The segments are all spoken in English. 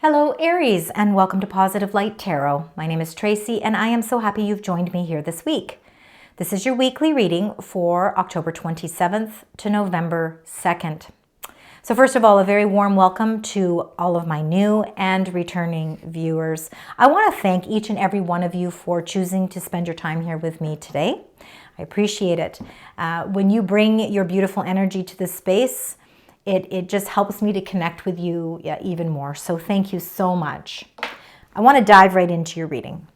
Hello Aries, and welcome to Positive Light Tarot. My name is Tracy and I am so happy you've joined me here this week. This is your weekly reading for October 27th to November 2nd. So first of all, a very warm welcome to all of my new and returning viewers. I want to thank each and every one of you for choosing to spend your time here with me today. I appreciate it. When you bring your beautiful energy to this space, it just helps me to connect with you even more. So thank you so much. I want to dive right into your reading.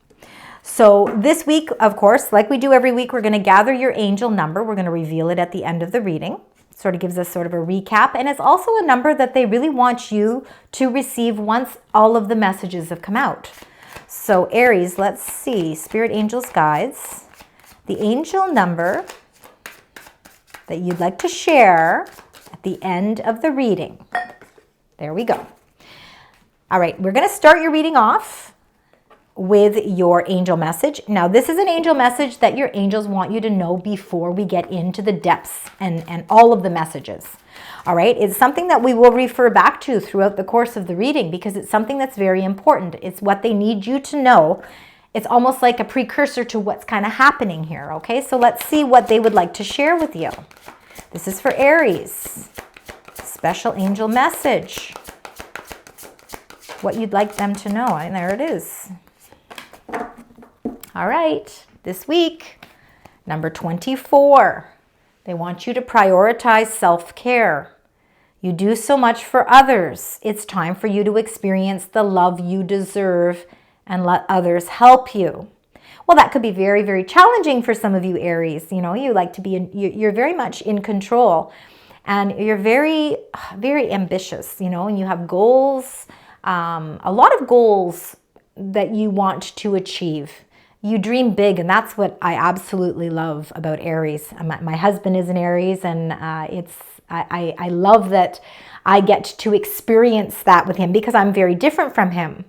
So this week, of course, like we do every week, we're going to gather your angel number. We're going to reveal it at the end of the reading. It sort of gives us sort of a recap. And it's also a number that they really want you to receive once all of the messages have come out. So Aries, let's see. Spirit, angels, guides. The angel number that you'd like to share at the end of the reading. There we go. All right, we're going to start your reading off with your angel message. Now, this is an angel message that your angels want you to know before we get into the depths and all of the messages. All right, it's something that we will refer back to throughout the course of the reading because it's something that's very important. It's what they need you to know. It's almost like a precursor to what's kind of happening here, okay? So let's see what they would like to share with you. This is for Aries. Special angel message. What you'd like them to know. And there it is. All right. This week, number 24. They want you to prioritize self-care. You do so much for others. It's time for you to experience the love you deserve and let others help you. Well, that could be very, very challenging for some of you Aries. You know, you like to be you're very much in control and you're very, very ambitious, you know, and you have goals, a lot of goals that you want to achieve. You dream big, and that's what I absolutely love about Aries. My husband is an Aries, and I love that I get to experience that with him because I'm very different from him.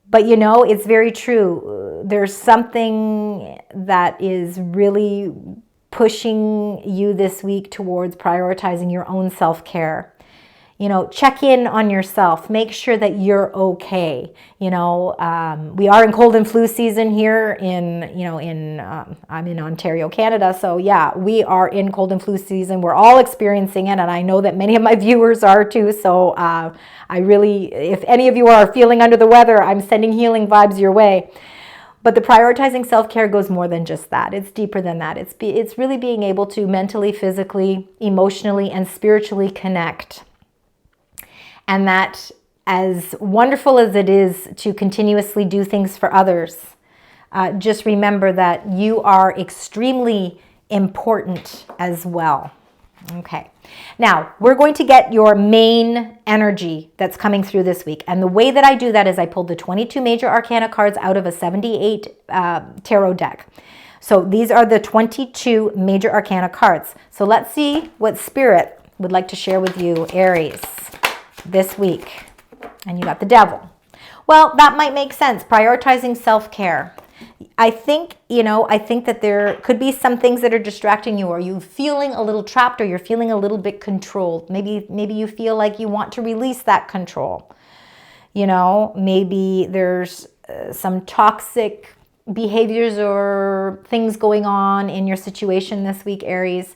But you know, it's very true. There's something that is really pushing you this week towards prioritizing your own self-care. You know, check in on yourself. Make sure that you're okay. You know, we are in cold and flu season here I'm in Ontario, Canada. So yeah, we are in cold and flu season. We're all experiencing it. And I know that many of my viewers are too. So I really, if any of you are feeling under the weather, I'm sending healing vibes your way. But the prioritizing self-care goes more than just that. It's deeper than that. It's really being able to mentally, physically, emotionally, and spiritually connect. And that, as wonderful as it is to continuously do things for others, just remember that you are extremely important as well. Okay. Now, we're going to get your main energy that's coming through this week. And the way that I do that is I pulled the 22 major arcana cards out of a 78 tarot deck. So these are the 22 major arcana cards. So let's see what Spirit would like to share with you, Aries, this week. And you got the Devil. Well, that might make sense. Prioritizing self-care. I think that there could be some things that are distracting you, or you feeling a little trapped, or you're feeling a little bit controlled. Maybe you feel like you want to release that control. You know, maybe there's some toxic behaviors or things going on in your situation this week, Aries,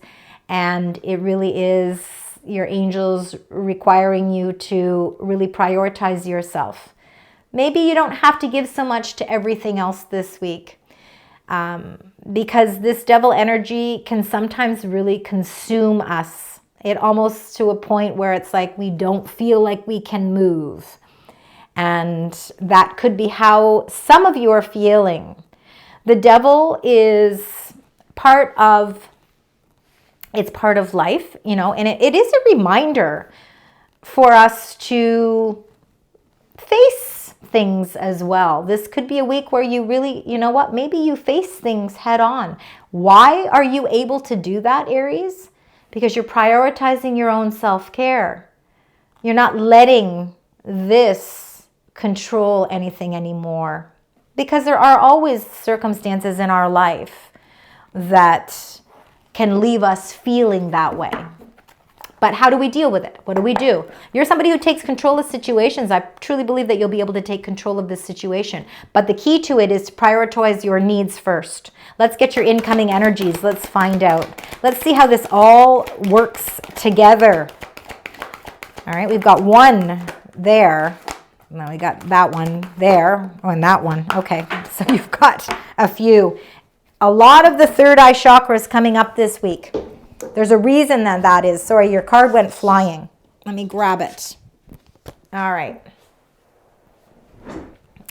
and it really is your angels requiring you to really prioritize yourself. Maybe you don't have to give so much to everything else this week, because this Devil energy can sometimes really consume us. It almost to a point where it's like we don't feel like we can move. And that could be how some of you are feeling. The Devil is part of life, you know, and it is a reminder for us to face things as well. This could be a week where you really, you know what, maybe you face things head on. Why are you able to do that, Aries? Because you're prioritizing your own self-care. You're not letting this control anything anymore. Because there are always circumstances in our life that can leave us feeling that way. But how do we deal with it? What do we do? You're somebody who takes control of situations. I truly believe that you'll be able to take control of this situation. But the key to it is to prioritize your needs first. Let's get your incoming energies. Let's find out. Let's see how this all works together. All right, we've got one there. Now we got that one there. Oh, and that one. Okay, so you've got a few. A lot of the third eye chakra is coming up this week. There's a reason that is. Sorry, your card went flying. Let me grab it. All right.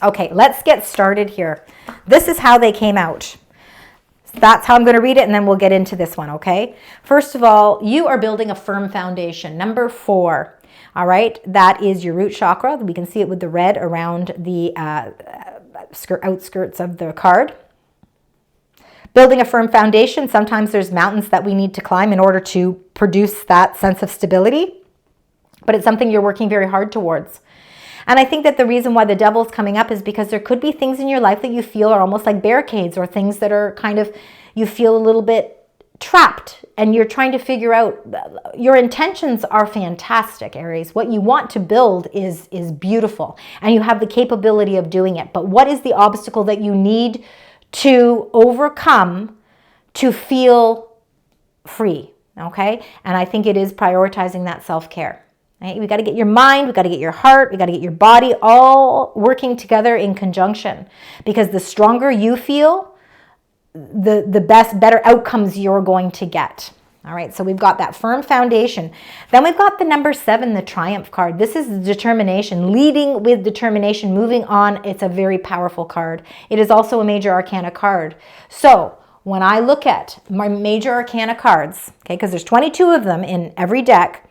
Okay, let's get started here. This is how they came out. That's how I'm going to read it, and then we'll get into this one, okay? First of all, you are building a firm foundation. Number 4, all right? That is your root chakra. We can see it with the red around the outskirts of the card. Building a firm foundation, sometimes there's mountains that we need to climb in order to produce that sense of stability, but it's something you're working very hard towards. And I think that the reason why the devil's coming up is because there could be things in your life that you feel are almost like barricades, or things that are kind of, you feel a little bit trapped, and you're trying to figure out. Your intentions are fantastic, Aries. What you want to build is beautiful, and you have the capability of doing it. But what is the obstacle that you need to overcome to feel free? Okay, and I think it is prioritizing that self-care. Right? We got to get your mind, we got to get your heart, we got to get your body all working together in conjunction, because the stronger you feel, the better outcomes you're going to get. All right, so we've got that firm foundation. Then we've got the number 7, the Triumph card. This is determination, leading with determination, moving on. It's a very powerful card. It is also a major arcana card. So when I look at my major arcana cards, okay, because there's 22 of them in every deck,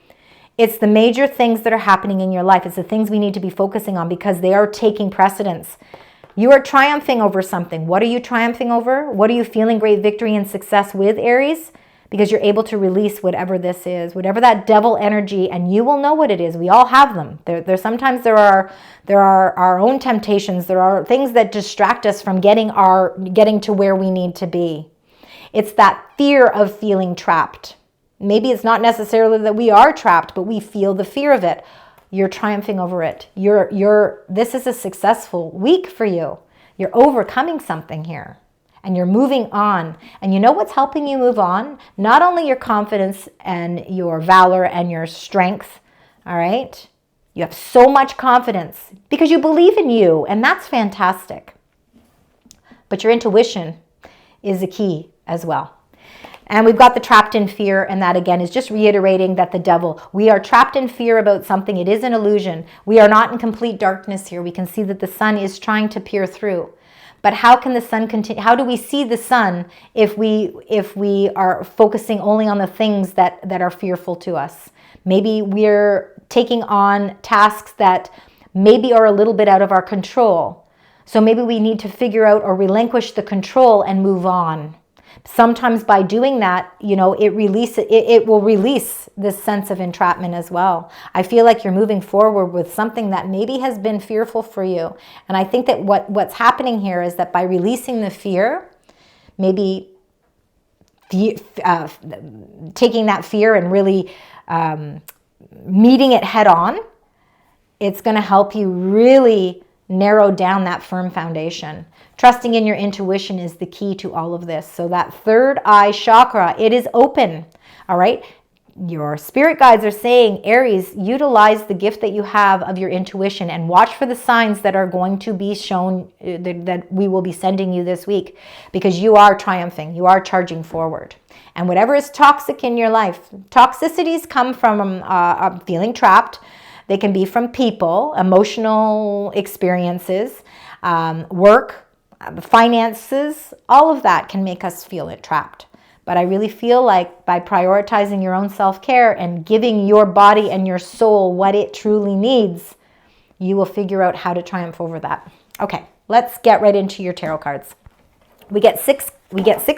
it's the major things that are happening in your life. It's the things we need to be focusing on, because they are taking precedence. You are triumphing over something. What are you triumphing over? What are you feeling great victory and success with, Aries? Because you're able to release whatever this is, whatever that devil energy, and you will know what it is. We all have them. Sometimes there are our own temptations. There are things that distract us from getting to where we need to be. It's that fear of feeling trapped. Maybe it's not necessarily that we are trapped, but we feel the fear of it. You're triumphing over it. This is a successful week for you. You're overcoming something here, and you're moving on. And you know what's helping you move on? Not only your confidence and your valor and your strength, all right? You have so much confidence because you believe in you, and that's fantastic. But your intuition is the key as well. And we've got the trapped in fear, and that again is just reiterating that the devil, we are trapped in fear about something. It is an illusion. We are not in complete darkness here. We can see that the sun is trying to peer through. But how can the sun continue? How do we see the sun if we are focusing only on the things that are fearful to us? Maybe we're taking on tasks that maybe are a little bit out of our control. So maybe we need to figure out or relinquish the control and move on. Sometimes by doing that, you know, it will release this sense of entrapment as well. I feel like you're moving forward with something that maybe has been fearful for you. And I think that what's happening here is that by releasing the fear, maybe taking that fear and really meeting it head on, it's going to help you really narrow down that firm foundation. Trusting in your intuition is the key to all of this. So that third eye chakra, it is open, all right? Your spirit guides are saying, Aries, utilize the gift that you have of your intuition and watch for the signs that are going to be shown, that we will be sending you this week, because you are triumphing, you are charging forward. And whatever is toxic in your life, toxicities come from feeling trapped. They can be from people, emotional experiences, work, finances, all of that can make us feel trapped. But I really feel like by prioritizing your own self-care and giving your body and your soul what it truly needs, you will figure out how to triumph over that. Okay, let's get right into your tarot cards. We get six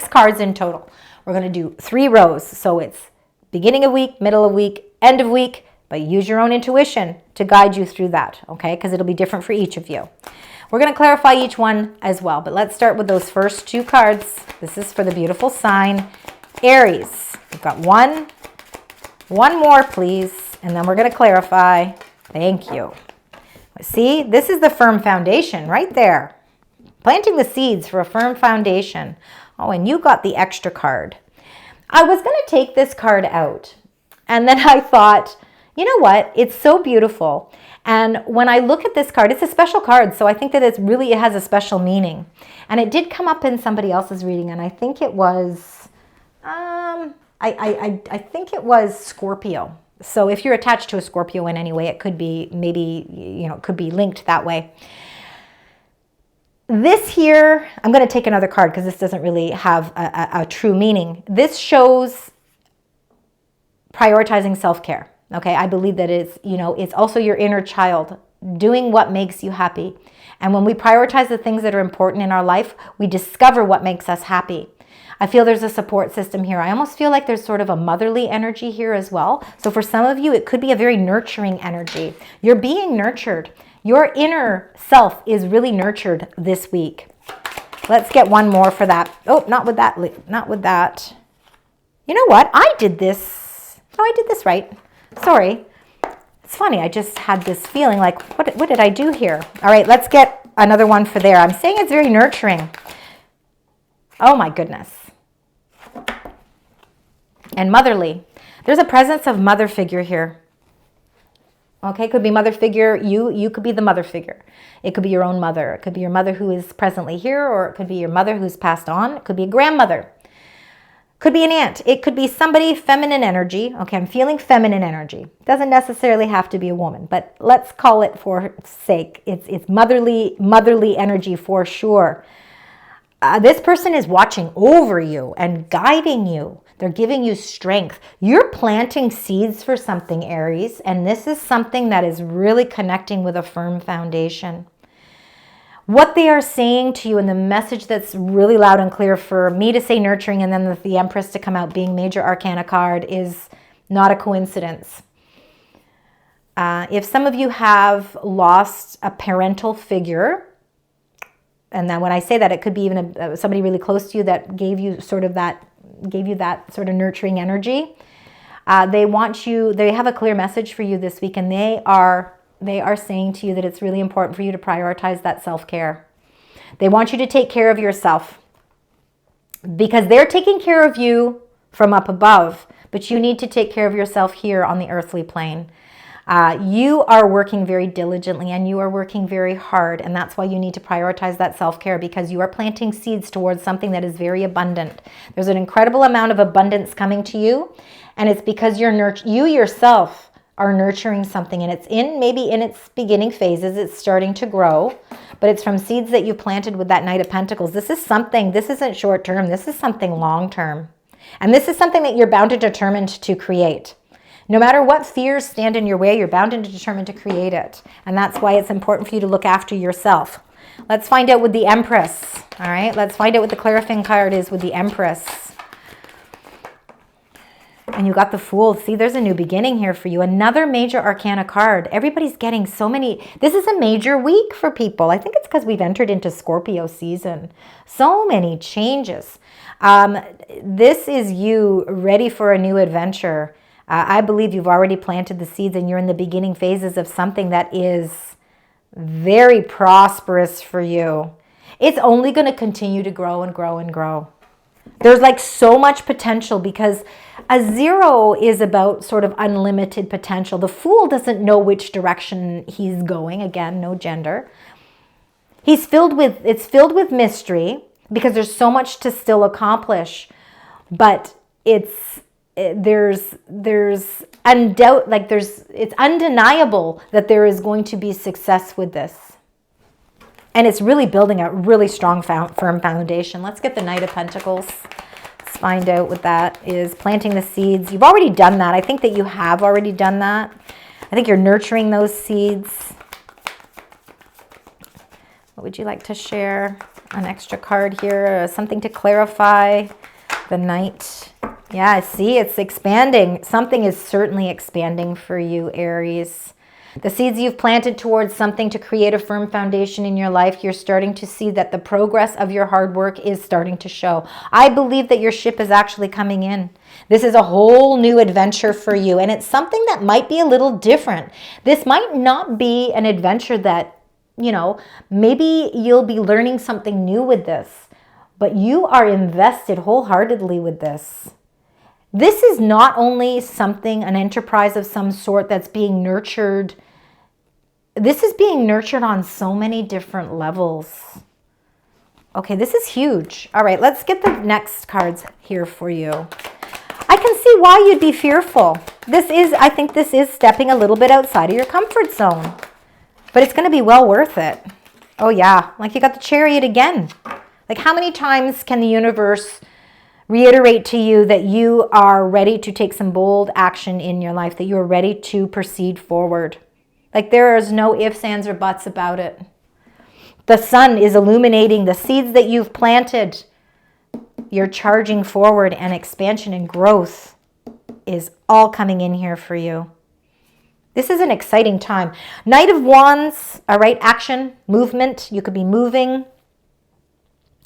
cards in total. We're going to do 3 rows. So it's beginning of week, middle of week, end of week, but use your own intuition to guide you through that, okay? Because it'll be different for each of you. We're going to clarify each one as well, but let's start with those first 2 cards. This is for the beautiful sign, Aries. We've got 1 One more, please, and then we're going to clarify. Thank you. See, this is the firm foundation right there. Planting the seeds for a firm foundation. Oh, and you got the extra card. I was going to take this card out, and then I thought, you know what? It's so beautiful. And when I look at this card, it's a special card, so I think that it has a special meaning. And it did come up in somebody else's reading, and I think it was, I think it was Scorpio. So if you're attached to a Scorpio in any way, it could be maybe, it could be linked that way. This here, I'm going to take another card because this doesn't really have a true meaning. This shows prioritizing self-care. Okay, I believe that it's also your inner child doing what makes you happy. And when we prioritize the things that are important in our life, we discover what makes us happy. I feel there's a support system here. I almost feel like there's sort of a motherly energy here as well. So for some of you, it could be a very nurturing energy. You're being nurtured. Your inner self is really nurtured this week. Let's get one more for that. Oh, not with that. Not with that. You know what? I did this. Oh, I did this right. Sorry. It's funny. I just had this feeling like, what did I do here? All right, let's get another one for there. I'm saying it's very nurturing. Oh, my goodness. And motherly. There's a presence of mother figure here. Okay, could be mother figure. You could be the mother figure. It could be your own mother. It could be your mother who is presently here, or it could be your mother who's passed on. It could be a grandmother. Could be an aunt. It could be somebody feminine energy. Okay, I'm feeling feminine energy. Doesn't necessarily have to be a woman, but let's call it for sake. It's motherly energy for sure. This person is watching over you and guiding you. They're giving you strength. You're planting seeds for something, Aries, and this is something that is really connecting with a firm foundation. What they are saying to you, and the message that's really loud and clear for me to say nurturing and then the Empress to come out being major arcana card, is not a coincidence. If some of you have lost a parental figure, and then when I say that, it could be even somebody really close to you that gave you that sort of nurturing energy. They have a clear message for you this week, and they are saying to you that it's really important for you to prioritize that self-care. They want you to take care of yourself because they're taking care of you from up above, but you need to take care of yourself here on the earthly plane. You are working very diligently and you are working very hard, and that's why you need to prioritize that self-care, because you are planting seeds towards something that is very abundant. There's an incredible amount of abundance coming to you, and it's because you yourself are nurturing something, and it's maybe in its beginning phases. It's starting to grow, but it's from seeds that you planted with that Knight of Pentacles. This isn't short term. This is something long term, and this is something that you're bound and determined to create. No matter what fears stand in your way, you're bound and determined to create it. And that's why it's important for you to look after yourself. Let's find out with the Empress. All right, let's find out what the clarifying card is with the Empress. And you got the Fool. See, there's a new beginning here for you. Another major arcana card. Everybody's getting so many. This is a major week for people. I think it's because we've entered into Scorpio season. So many changes. This is you ready for a new adventure. I believe you've already planted the seeds and you're in the beginning phases of something that is very prosperous for you. It's only going to continue to grow and grow and grow. There's like so much potential, because a 0 is about sort of unlimited potential. The Fool doesn't know which direction he's going. Again, no gender. It's filled with mystery because there's so much to still accomplish, but it's undeniable that there is going to be success with this. And it's really building a really strong, firm foundation. Let's get the Knight of Pentacles. Let's find out what that is. Planting the seeds. You've already done that. I think that you have already done that. I think you're nurturing those seeds. What would you like to share? An extra card here. Something to clarify. The Knight. Yeah, see, it's expanding. Something is certainly expanding for you, Aries. The seeds you've planted towards something to create a firm foundation in your life, you're starting to see that the progress of your hard work is starting to show. I believe that your ship is actually coming in. This is a whole new adventure for you, and it's something that might be a little different. This might not be an adventure that, you know, maybe you'll be learning something new with this, but you are invested wholeheartedly with this. This is not only something, an enterprise of some sort that's being nurtured. This is being nurtured on so many different levels. Okay, this is huge. All right, let's get the next cards here for you. I can see why you'd be fearful. I think this is stepping a little bit outside of your comfort zone, but it's going to be well worth it. Oh yeah, like you got the Chariot again. Like how many times can the universe reiterate to you that you are ready to take some bold action in your life, that you are ready to proceed forward? Like there is no ifs, ands, or buts about it. The sun is illuminating the seeds that you've planted. You're charging forward, and expansion and growth is all coming in here for you. This is an exciting time. Knight of Wands, all right, action, movement. You could be moving.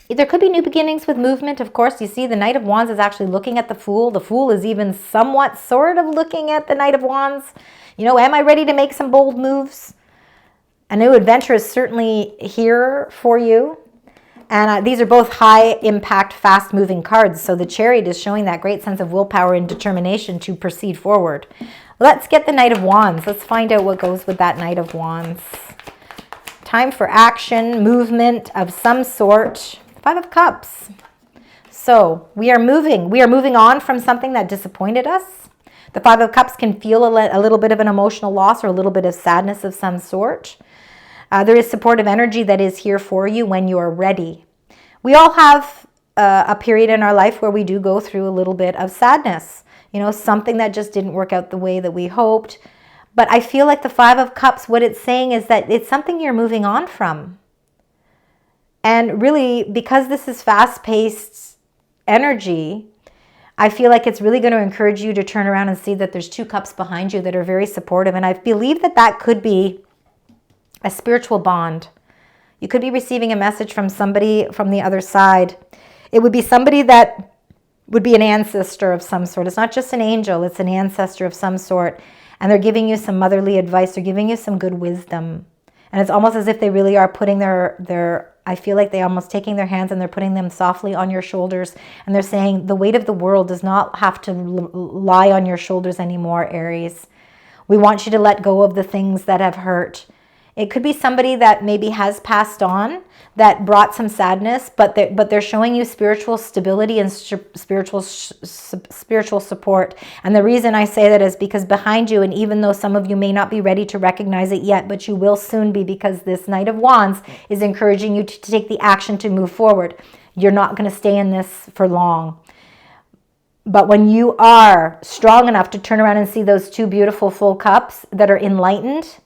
There could be new beginnings with movement, of course. You see the Knight of Wands is actually looking at the Fool. The Fool is even somewhat sort of looking at the Knight of Wands. You know, am I ready to make some bold moves? A new adventure is certainly here for you. And these are both high impact, fast moving cards. So the Chariot is showing that great sense of willpower and determination to proceed forward. Let's get the Knight of Wands. Let's find out what goes with that Knight of Wands. Time for action, movement of some sort. Five of Cups. So we are moving on from something that disappointed us. The Five of Cups can feel a little bit of an emotional loss or a little bit of sadness of some sort. There is supportive energy that is here for you when you are ready. We all have a period in our life where we do go through a little bit of sadness. You know, something that just didn't work out the way that we hoped. But I feel like the Five of Cups, what it's saying is that it's something you're moving on from. And really, because this is fast-paced energy, I feel like it's really going to encourage you to turn around and see that there's two cups behind you that are very supportive. And I believe that that could be a spiritual bond. You could be receiving a message from somebody from the other side. It would be somebody that would be an ancestor of some sort. It's not just an angel, it's an ancestor of some sort. And they're giving you some motherly advice. They're giving you some good wisdom. And it's almost as if they really are putting I feel like they're almost taking their hands and they're putting them softly on your shoulders. And they're saying the weight of the world does not have to lie on your shoulders anymore, Aries. We want you to let go of the things that have hurt. It could be somebody that maybe has passed on that brought some sadness, but they're showing you spiritual stability and spiritual support. And the reason I say that is because behind you, and even though some of you may not be ready to recognize it yet, but you will soon be, because this Knight of Wands is encouraging you to take the action to move forward. You're not going to stay in this for long. But when you are strong enough to turn around and see those two beautiful full cups that are enlightened,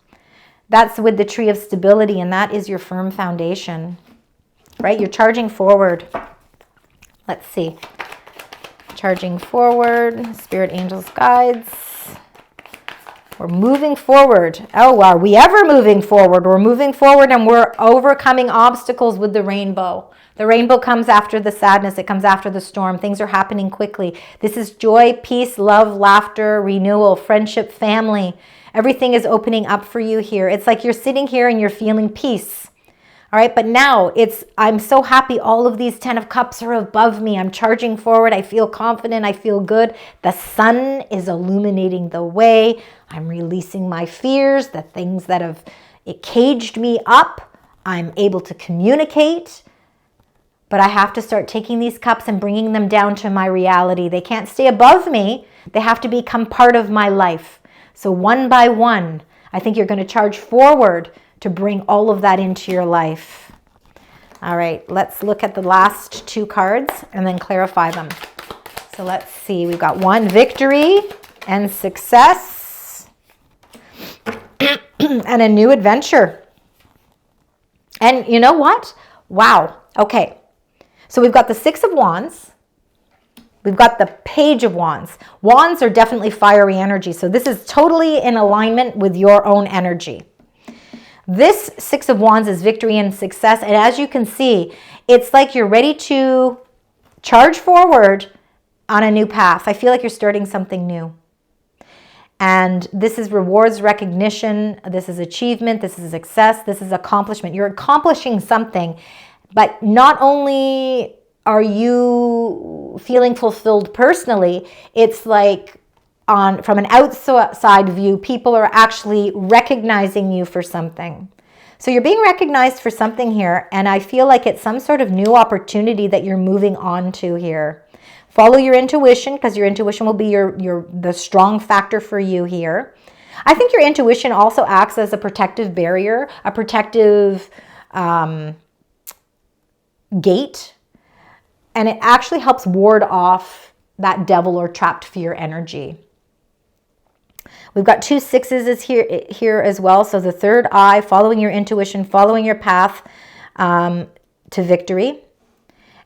that's with the Tree of Stability, and that is your firm foundation, right? You're charging forward. Let's see. Charging forward, Spirit, Angels, Guides. We're moving forward. Oh, are we ever moving forward? We're moving forward and we're overcoming obstacles with the rainbow. The rainbow comes after the sadness. It comes after the storm. Things are happening quickly. This is joy, peace, love, laughter, renewal, friendship, family. Everything is opening up for you here. It's like you're sitting here and you're feeling peace. All right, but now I'm so happy all of these 10 of Cups are above me. I'm charging forward. I feel confident. I feel good. The sun is illuminating the way. I'm releasing my fears, the things that have caged me up. I'm able to communicate. But I have to start taking these cups and bringing them down to my reality. They can't stay above me. They have to become part of my life. So one by one, I think you're going to charge forward to bring all of that into your life. All right, let's look at the last two cards and then clarify them. So let's see. We've got one, victory and success and a new adventure. And you know what? Wow. Okay. So we've got the Six of Wands, We've got the Page of Wands. Wands are definitely fiery energy, so this is totally in alignment with your own energy. This Six of Wands is victory and success, and as you can see, it's like you're ready to charge forward on a new path. I feel like you're starting something new. And this is rewards, recognition, this is achievement, this is success, this is accomplishment. You're accomplishing something, but not only are you feeling fulfilled personally, it's like from an outside view, people are actually recognizing you for something. So you're being recognized for something here, and I feel like it's some sort of new opportunity that you're moving on to here. Follow your intuition, because your intuition will be the strong factor for you here. I think your intuition also acts as a protective barrier, a protective gate, and it actually helps ward off that devil or trapped fear energy. We've got 2 sixes is here as well. So the third eye, following your intuition, following your path to victory.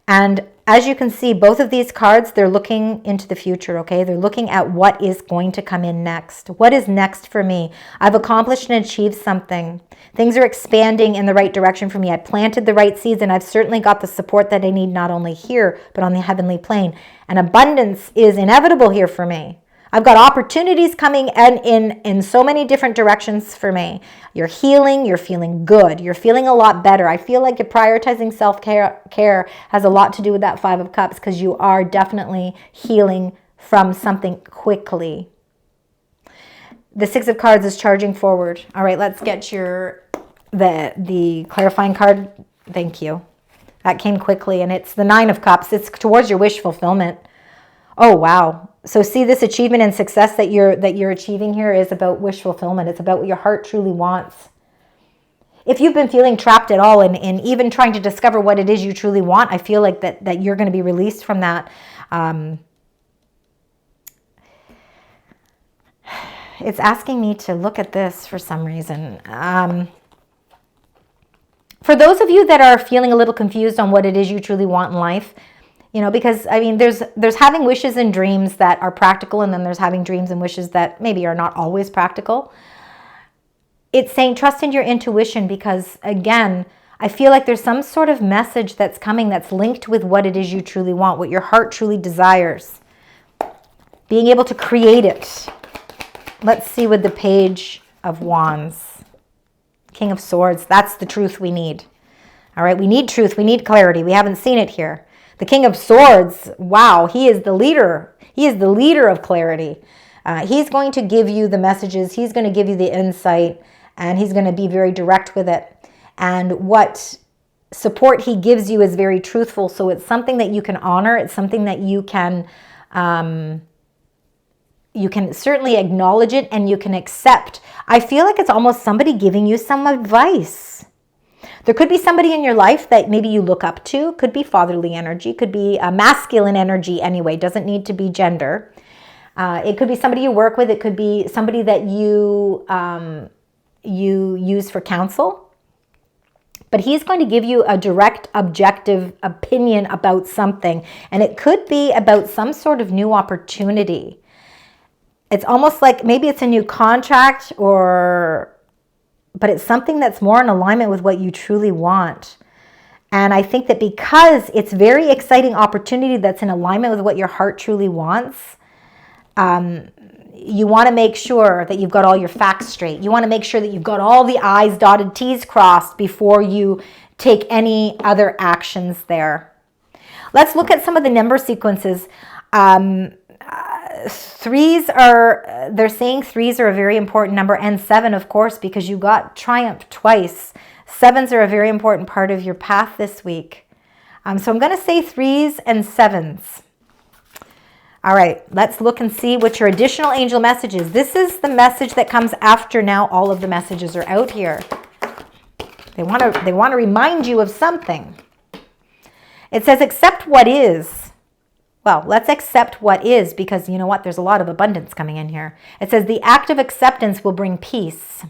And as you can see, both of these cards, they're looking into the future, okay? They're looking at what is going to come in next. What is next for me? I've accomplished and achieved something. Things are expanding in the right direction for me. I planted the right seeds, and I've certainly got the support that I need, not only here, but on the heavenly plane. And abundance is inevitable here for me. I've got opportunities coming in so many different directions for me. You're healing, you're feeling good, you're feeling a lot better. I feel like you're prioritizing self-care has a lot to do with that 5 of Cups, because you are definitely healing from something quickly. The 6 of Cards is charging forward. All right, let's get the clarifying card. Thank you. That came quickly, and it's the 9 of Cups. It's towards your wish fulfillment. Oh, wow. So see, this achievement and success that you're achieving here is about wish fulfillment. It's about what your heart truly wants. If you've been feeling trapped at all and even trying to discover what it is you truly want, I feel like that you're going to be released from that. It's asking me to look at this for some reason. For those of you that are feeling a little confused on what it is you truly want in life, you know, because I mean, there's having wishes and dreams that are practical, and then there's having dreams and wishes that maybe are not always practical. It's saying trust in your intuition, because again, I feel like there's some sort of message that's coming that's linked with what it is you truly want, what your heart truly desires. Being able to create it. Let's see with the Page of Wands. King of Swords, that's the truth we need. All right, we need truth, we need clarity. We haven't seen it here. The King of Swords, wow, he is the leader. He is the leader of clarity. He's going to give you the messages. He's going to give you the insight, and he's going to be very direct with it. And what support he gives you is very truthful. So it's something that you can honor. It's something that you can certainly acknowledge it, and you can accept. I feel like it's almost somebody giving you some advice. There could be somebody in your life that maybe you look up to. Could be fatherly energy, could be a masculine energy anyway. Doesn't need to be gender. It could be somebody you work with. It could be somebody that you use for counsel. But he's going to give you a direct, objective opinion about something. And it could be about some sort of new opportunity. It's almost like maybe it's a new contract, but it's something that's more in alignment with what you truly want. And I think that because it's very exciting opportunity that's in alignment with what your heart truly wants, you want to make sure that you've got all your facts straight. You want to make sure that you've got all the I's dotted, T's crossed before you take any other actions there. Let's look at some of the number sequences. They're saying threes are a very important number, and 7, of course, because you got triumph twice. 7s are a very important part of your path this week. So I'm going to say 3s and 7s. All right, let's look and see what your additional angel message is. This is the message that comes after now all of the messages are out here. They want to remind you of something. It says, accept what is. Well, let's accept what is, because you know what? There's a lot of abundance coming in here. It says the act of acceptance will bring peace.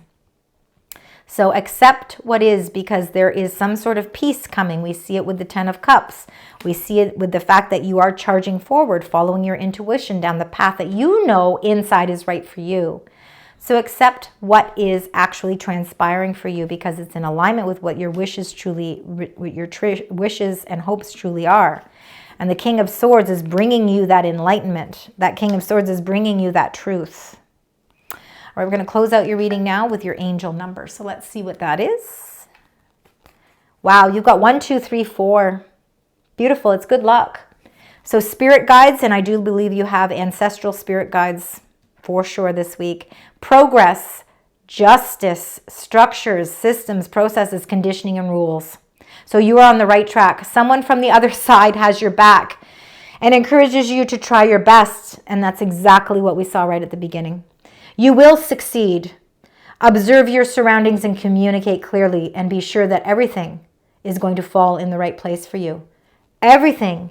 So accept what is, because there is some sort of peace coming. We see it with the 10 of Cups. We see it with the fact that you are charging forward, following your intuition down the path that you know inside is right for you. So accept what is actually transpiring for you, because it's in alignment with what your wishes truly, what your wishes and hopes truly are. And the King of Swords is bringing you that enlightenment. That King of Swords is bringing you that truth. All right, we're going to close out your reading now with your angel number. So let's see what that is. Wow, you've got 1, 2, 3, 4. Beautiful. It's good luck. So spirit guides, and I do believe you have ancestral spirit guides for sure this week. Progress, justice, structures, systems, processes, conditioning, and rules. So you are on the right track. Someone from the other side has your back and encourages you to try your best. And that's exactly what we saw right at the beginning. You will succeed. Observe your surroundings and communicate clearly, and be sure that everything is going to fall in the right place for you. Everything.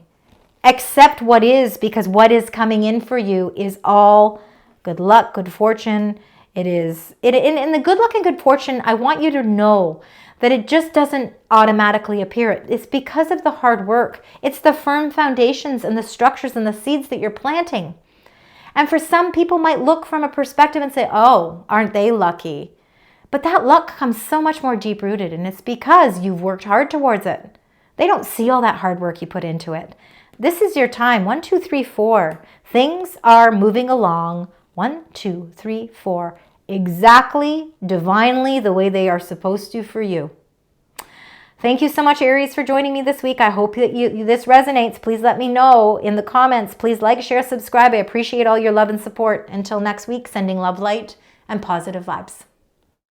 Accept what is, because what is coming in for you is all good luck, good fortune. It is. In the good luck and good fortune, I want you to know that it just doesn't automatically appear. It's because of the hard work. It's the firm foundations and the structures and the seeds that you're planting. And for some, people might look from a perspective and say, oh, aren't they lucky? But that luck comes so much more deep-rooted, and it's because you've worked hard towards it. They don't see all that hard work you put into it. This is your time. 1, 2, 3, 4. Things are moving along. 1, 2, 3, 4. Exactly, divinely, the way they are supposed to for you. Thank you so much, Aries, for joining me this week. I hope that this resonates. Please let me know in the comments. Please like, share, subscribe. I appreciate all your love and support. Until next week, sending love, light, and positive vibes.